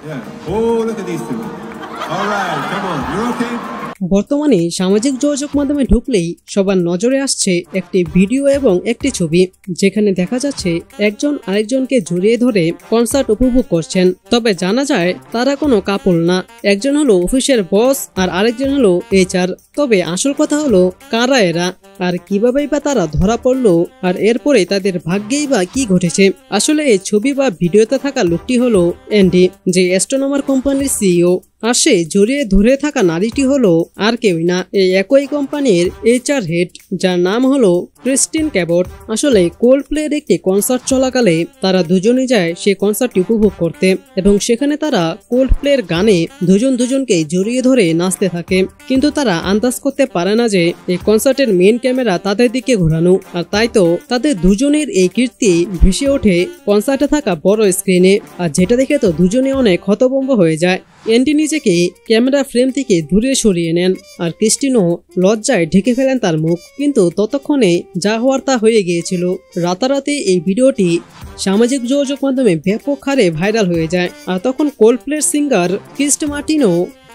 Yeah. Oh, look at these two. All right, come on. You're okay? বর্তমানে সামাজিক যোগাযোগ মাধ্যমে ঢুকলেই সবার নজরে আসছে একটি ভিডিও এবং একটি ছবি, যেখানে দেখা যাচ্ছে একজন আরেকজনকে জড়িয়ে ধরে কনসার্ট উপভোগ করছেন। তবে জানা যায় তারা কোনো কাপল না, একজন হলো অফিসের বস আর আরেকজন হলো HR। তবে আসল কথা হলো কারা এরা আর কিভাবেই বা তারা ধরা পড়লো, আর এরপরে তাদের ভাগ্যেই বা কি ঘটেছে। আসলে এই ছবি বা ভিডিওতে থাকা লোকটি হলো অ্যান্ডি, যে অ্যাস্ট্রোনমার কোম্পানির CEO। আর সে জড়িয়ে ধরে থাকা নারীটি হলো আর কেউই না, এই একই কোম্পানির HR হেড, যার নাম হলো ক্রিস্টিন ক্যাবট। আসলে কোল্ডপ্লের একটি কনসার্ট চলাকালে তারা দুজনে যায় সে কনসার্টটি উপভোগ করতে, এবং সেখানে তারা কোল্ডপ্লের গানে দুজনকে জড়িয়ে ধরে নাচতে থাকে। কিন্তু তারা আন্দাজ করতে পারে না যে এই কনসার্টের মেন ক্যামেরা তাদের দিকে ঘোরানো, আর তাই তো তাদের দুজনের এই কীর্তি ভেসে ওঠে কনসার্টে থাকা বড় স্ক্রিনে, আর যেটা দেখে তো দুজনে অনেক হতভম্ব হয়ে যায়। অ্যান্ডি নিজেকে ক্যামেরা ফ্রেম থেকে দূরে সরিয়ে নেন, আর ক্রিস্টিনও লজ্জায় ঢেকে ফেলেন তার মুখ। কিন্তু ততক্ষণে যা হওয়ার তা হয়ে গিয়েছিল। রাতারাতি এই ভিডিওটি সামাজিক যোগাযোগ মাধ্যমে ব্যাপক হারে ভাইরাল হয়ে যায়। আর তখন কোল্ডপ্লের সিঙ্গার ক্রিস্ট মার্টিনও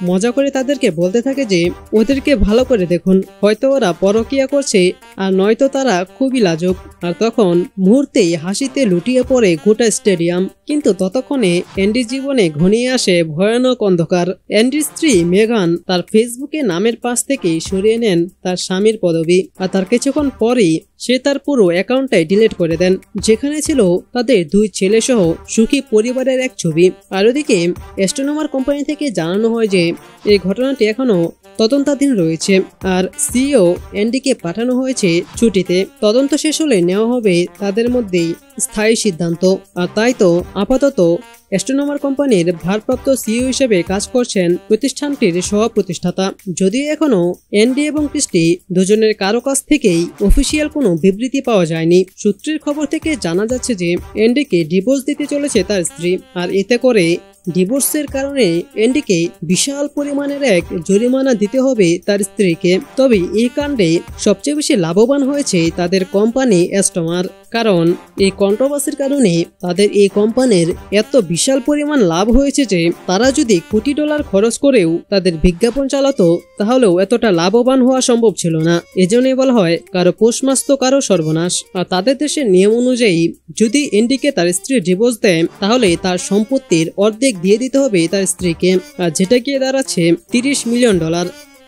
মজা করে তাদেরকে বলতে থাকে যে ওদেরকে ভালো করে দেখুন, হয়তো ওরা পরকিয়া করছে আর নয়তো তারা খুবই লাজুক। আর তখন মুহূর্তেই হাসিতে লুটিয়ে পড়ে গোটা স্টেডিয়াম। কিন্তু ততক্ষণে অ্যান্ডির জীবনে ঘনিয়ে আসে ভয়ানক অন্ধকার। অ্যান্ডির স্ত্রী মেগান তার ফেসবুকে নামের পাশ থেকে সরিয়ে নেন তার স্বামীর পদবি, আর তার কিছুক্ষণ পরেই সে তার পুরো অ্যাকাউন্টটাই ডিলিট করে দেন, যেখানে ছিল তাদের 2 ছেলে সহ সুখী পরিবারের এক ছবি। আর ওদিকে অ্যাস্ট্রোনমার কোম্পানি থেকে জানানো হয় যে এই ঘটনাটি এখনো তদন্তাধীন রয়েছে, আর CEO অ্যান্ডিকে পাঠানো হয়েছে ছুটিতে। তদন্ত শেষ হলে নেওয়া হবে তাদের মধ্যেই স্থায়ী সিদ্ধান্ত। আর তাই তো আপাতত অ্যাস্ট্রোনমার কোম্পানির ভারপ্রাপ্ত CEO হিসেবে কাজ করছেন প্রতিষ্ঠানটির সহ-প্রতিষ্ঠাতা। যদিও এখনো অ্যান্ডি এবং ক্রিস্টি দুজনের কারো কাছ থেকেই অফিসিয়াল কোনো বিবৃতি পাওয়া যায়নি। সূত্রের খবর থেকে জানা যাচ্ছে যে অ্যান্ডিকে ডিভোর্স দিতে চলেছে তার স্ত্রী, আর এতে করে ডিভোর্সের কারণে অ্যান্ডিকে বিশাল পরিমাণের এক জরিমানা দিতে হবে তার স্ত্রীকে। তবে এই কাণ্ডে সবচেয়ে বেশি লাভবান হয়েছে তাদের কোম্পানি অ্যাস্ট্রোমার, কারণ এই কন্ট্রোভার্সির কারণে তাদের এই কোম্পানির এত বিশাল পরিমাণ লাভ হয়েছে যে তারা যদি কোটি ডলার খরচ করেও তাদের বিজ্ঞাপন চালাতো তাহলেও এতটা লাভবান হওয়া সম্ভব ছিল না। এজন্যই বলা হয় কারো পৌষ মাস তো কারো সর্বনাশ। আর তাদের দেশের নিয়ম অনুযায়ী যদি অ্যান্ডিকে তার স্ত্রী ডিভোর্স দেয় তাহলে তার সম্পত্তির অর্ধেক দিয়ে দিতে হবে তার স্ত্রীকে, আর যেটা গিয়ে দাঁড়াচ্ছে $30 মিলিয়ন,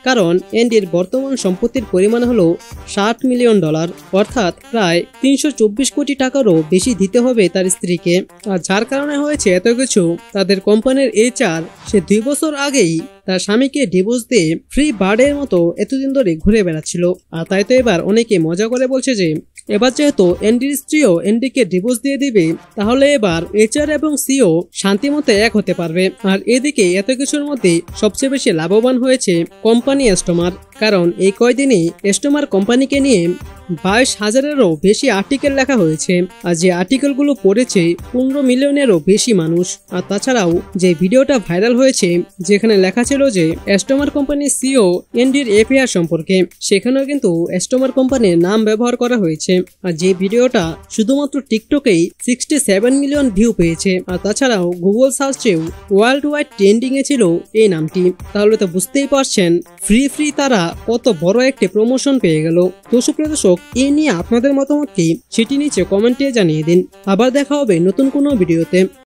কারণ অ্যান্ডির বর্তমান সম্পত্তির পরিমাণ হলো $60 মিলিয়ন, অর্থাৎ প্রায় 324 কোটি টাকারও বেশি দিতে হবে তার স্ত্রীকে। আর যার কারণে হয়েছে এত কিছু, তাদের কোম্পানির HR সে 2 বছর আগেই তার স্বামীকে ডিভোর্স দিয়ে ফ্রি বার্ডের মতো এতদিন ধরে ঘুরে বেড়াচ্ছিল। আর তাই তো এবার অনেকে মজা করে বলছে যে এবার যেহেতু অ্যান্ডির স্ত্রীও অ্যান্ডিকে ডিভোর্স দিয়ে দিবে, তাহলে এবার HR এবং CEO শান্তিমতো এক হতে পারবে। আর এদিকে এত কিছুর মধ্যে সবচেয়ে বেশি লাভবান হয়েছে কোম্পানি অ্যাস্ট্রোমার, কারণ এই কয়দিনে অ্যাস্ট্রোমার কোম্পানিকে নিয়ে 22,000-এরও বেশি আর্টিকেল লেখা হয়েছে, আর যে আর্টিকেলগুলো পড়েছে 15 মিলিয়নেরও বেশি মানুষ। আর তাছাড়াও যে ভিডিওটা ভাইরাল হয়েছে যেখানে লেখা ছিল যে অ্যাস্ট্রোমার কোম্পানির CEO অ্যান্ডির অ্যাফেয়ার সম্পর্কে, সেখানেও কিন্তু অ্যাস্ট্রোমার কোম্পানির নাম ব্যবহার করা হয়েছে। আর যে ভিডিওটা শুধুমাত্র টিকটকেই 67 মিলিয়ন ভিউ পেয়েছে, আর তাছাড়াও গুগল সার্চেও ওয়ার্ল্ড ওয়াইড ট্রেন্ডিং এ ছিল এই নামটি। তাহলে তো বুঝতেই পারছেন ফ্রি তারা কত বড় একটি প্রমোশন পেয়ে গেল। তো সুপ্রিয় দর্শক, এ নিয়ে আপনাদের মতামত কি সেটি নিচে কমেন্টে জানিয়ে দিন। আবার দেখা হবে নতুন কোনো ভিডিওতে।